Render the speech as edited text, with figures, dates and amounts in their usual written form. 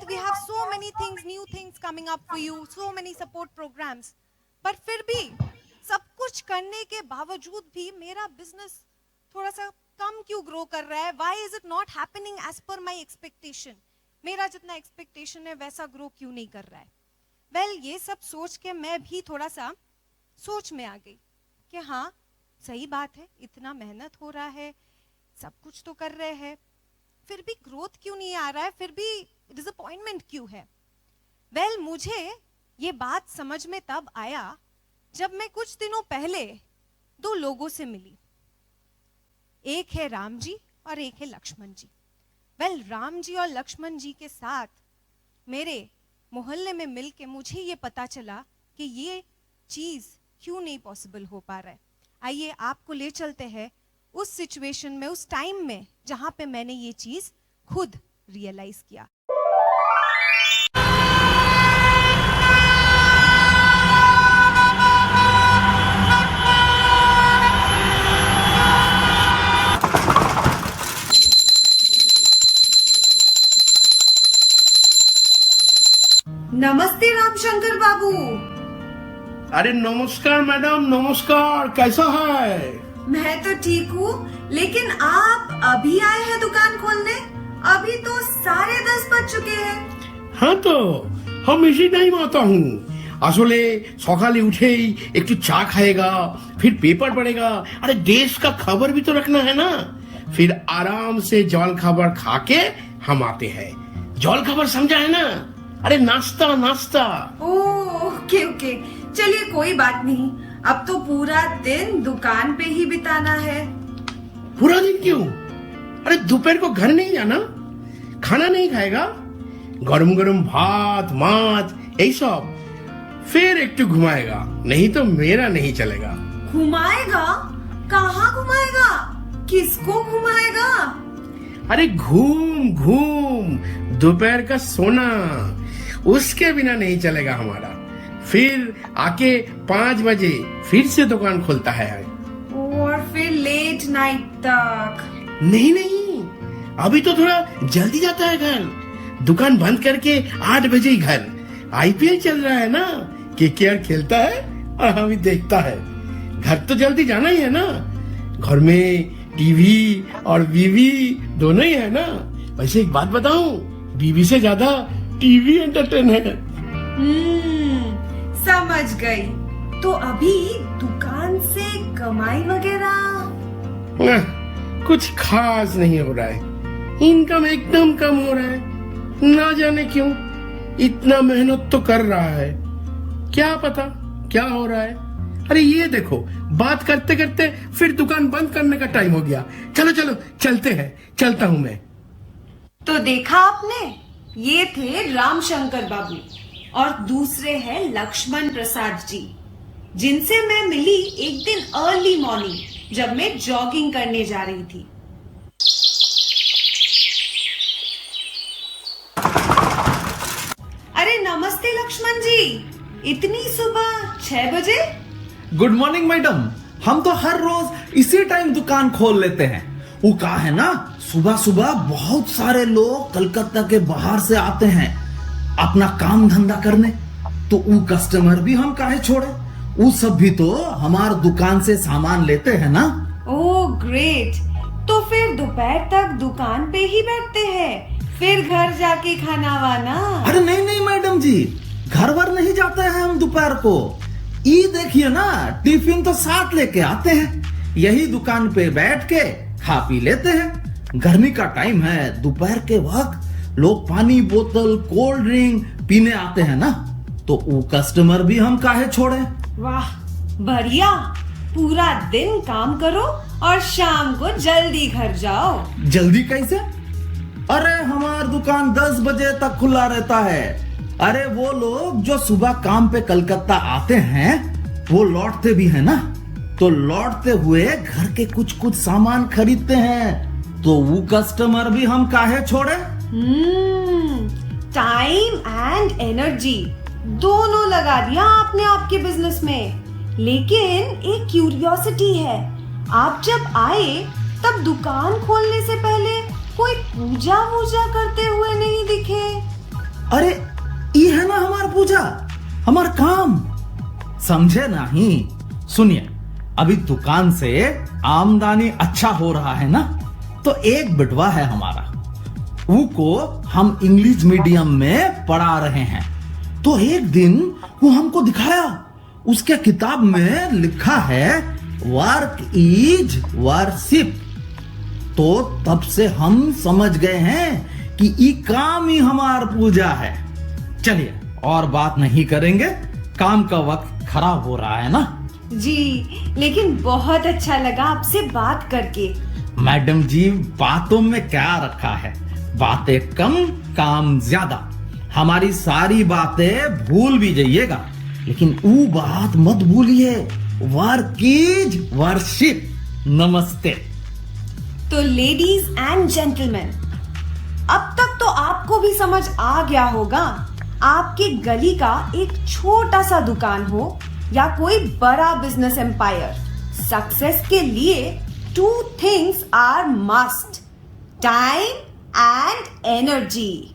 and we have so many things, new things coming up for you, so many support programs. But फिर भी सब कुछ करने के बावजूद भी मेरा बिजनेस थोड़ा सा कम क्यों ग्रो कर रहा है? Why is it not happening as per my expectation? मेरा जितना एक्सपेक्टेशन है वैसा ग्रो क्यों नहीं कर रहा है? वेल ये सब सोच के मैं भी थोड़ा सा सोच में आ गई कि हाँ सही बात है, इतना मेहनत हो रहा है, सब कुछ तो कर रहे हैं, फिर भी ग्रोथ क्यों नहीं आ रहा है, फिर भी डिसअपॉइंटमेंट क्यों है? वेल मुझे ये बात समझ में तब आया जब मैं कुछ दिनों पहले दो लोगों से मिली। एक है राम जी और एक है लक्ष्मण जी। वेल राम जी और लक्ष्मण जी के साथ मेरे मोहल्ले में मिलके मुझे ये पता चला कि ये चीज क्यों नहीं पॉसिबल हो पा रहा है। आइए आपको ले चलते हैं उस सिचुएशन में, उस टाइम में जहां पे मैंने ये चीज खुद रियलाइज किया। नमस्ते रामशंकर बाबू। अरे नमस्कार मैडम, नमस्कार। कैसा है? मैं तो ठीक हूँ, लेकिन आप अभी आए हैं दुकान खोलने? अभी तो 10:30 बज चुके हैं। हाँ तो हम इसी टाइम आता हूँ। আসলে সকালে उठेই একটু চা खाएगा, फिर पेपर पढ़ेगा। अरे देश का खबर भी तो रखना है ना। फिर आराम से जल खबर खा के हम आते हैं। जल खबर समझा है ना? अरे नाश्ता नाश्ता। ओके ओके, चलिए कोई बात नहीं। अब तो पूरा दिन दुकान पे ही बिताना है। पूरा दिन क्यों? अरे दोपहर को घर नहीं जाना? खाना नहीं खाएगा? गरम गरम भात माछ यही सब। फिर एक घुमाएगा, नहीं तो मेरा नहीं चलेगा। घुमाएगा? कहाँ घुमाएगा? किसको घुमाएगा? अरे घूम घूम, दोपहर का सोना, उसके बिना नहीं चलेगा हमारा। फिर आके 5 बजे फिर से दुकान खोलता है। और फिर लेट नाइट तक? नहीं नहीं, अभी तो थोड़ा जल्दी जाता है घर। दुकान बंद करके 8 बजे ही घर। आईपीएल चल रहा है ना, केकेआर खेलता है और हम ही देखता है। घर तो जल्दी जाना ही है ना। घर में टीवी और बीवी दोनों ही है ना। वैसे एक बात बताऊं, बीवी से ज्यादा टीवी एंटरटेन है। समझ गई। तो अभी दुकान से कमाई वगैरह? कुछ खास नहीं हो रहा है। इनकम एकदम कम हो रहा है। ना जाने क्यों। इतना मेहनत तो कर रहा है, क्या पता क्या हो रहा है। अरे ये देखो, बात करते करते फिर दुकान बंद करने का टाइम हो गया। चलो चलो चलते हैं, चलता हूँ मैं। तो देखा आपने, ये थे रामशंकर बाबू और दूसरे हैं लक्ष्मण प्रसाद जी, जिनसे मैं मिली एक दिन अर्ली मॉर्निंग जब मैं जॉगिंग करने जा रही थी। अरे नमस्ते लक्ष्मण जी, इतनी सुबह 6 बजे? Good morning madam. हम तो हर रोज इसी टाइम दुकान खोल लेते हैं। वो कहा है ना, सुबह सुबह बहुत सारे लोग कलकत्ता के बाहर से आते हैं अपना काम धंधा करने, तो वो कस्टमर भी हम काहे छोड़े। वो सब भी तो हमार दुकान से सामान लेते हैं ना। Oh great. तो फिर दोपहर तक दुकान पे ही बैठते हैं, फिर घर जाके खाना वाना? अरे नहीं नहीं मैडम जी, घर वर नहीं जाते हैं हम दोपहर को। ये देखिए ना, टिफिन तो साथ लेके आते हैं। यही दुकान पे बैठ के खा पी लेते हैं। गर्मी का टाइम है, दोपहर के वक्त लोग पानी बोतल कोल्ड ड्रिंक पीने आते हैं ना, तो वो कस्टमर भी हम काहे छोड़े। वाह बढ़िया। पूरा दिन काम करो और शाम को जल्दी घर जाओ। जल्दी कैसे? अरे हमार दुकान 10 बजे तक खुला रहता है। अरे वो लोग जो सुबह काम पे कलकत्ता आते हैं वो लौटते भी है ना, तो लौटते हुए घर के कुछ कुछ सामान खरीदते हैं, तो वो कस्टमर भी हम काहे छोड़े। टाइम एंड एनर्जी दोनों लगा दिया आपने आपके बिजनेस में। लेकिन एक क्यूरियोसिटी है, आप जब आए तब दुकान खोलने से पहले कोई पूजा वूजा करते हुए नहीं दिखे। अरे ये है ना हमार पूजा, हमार काम, समझे नहीं? सुनिए, अभी दुकान से आमदनी अच्छा हो रहा है ना, तो एक बिटवा है हमारा, वो को हम इंग्लिश मीडियम में पढ़ा रहे हैं। तो एक दिन वो हमको दिखाया, उसके किताब में लिखा है वर्क इज वर्शिप। तो तब से हम समझ गए हैं कि ये काम ही हमार पूजा है। चलिए और बात नहीं करेंगे, काम का वक्त खराब हो रहा है ना। जी, लेकिन बहुत अच्छा लगा आपसे बात करके। मैडम जी, बातों में क्या रखा है, बातें कम काम ज्यादा। हमारी सारी बातें भूल भी जाइएगा, लेकिन वो बात मत भूलिए, वर्क इज वर्शिप। नमस्ते। तो लेडीज एंड जेंटलमैन, अब तक तो आपको भी समझ आ गया होगा, आपके गली का एक छोटा सा दुकान हो या कोई बड़ा बिजनेस एम्पायर, सक्सेस के लिए 2 things are must, time and energy.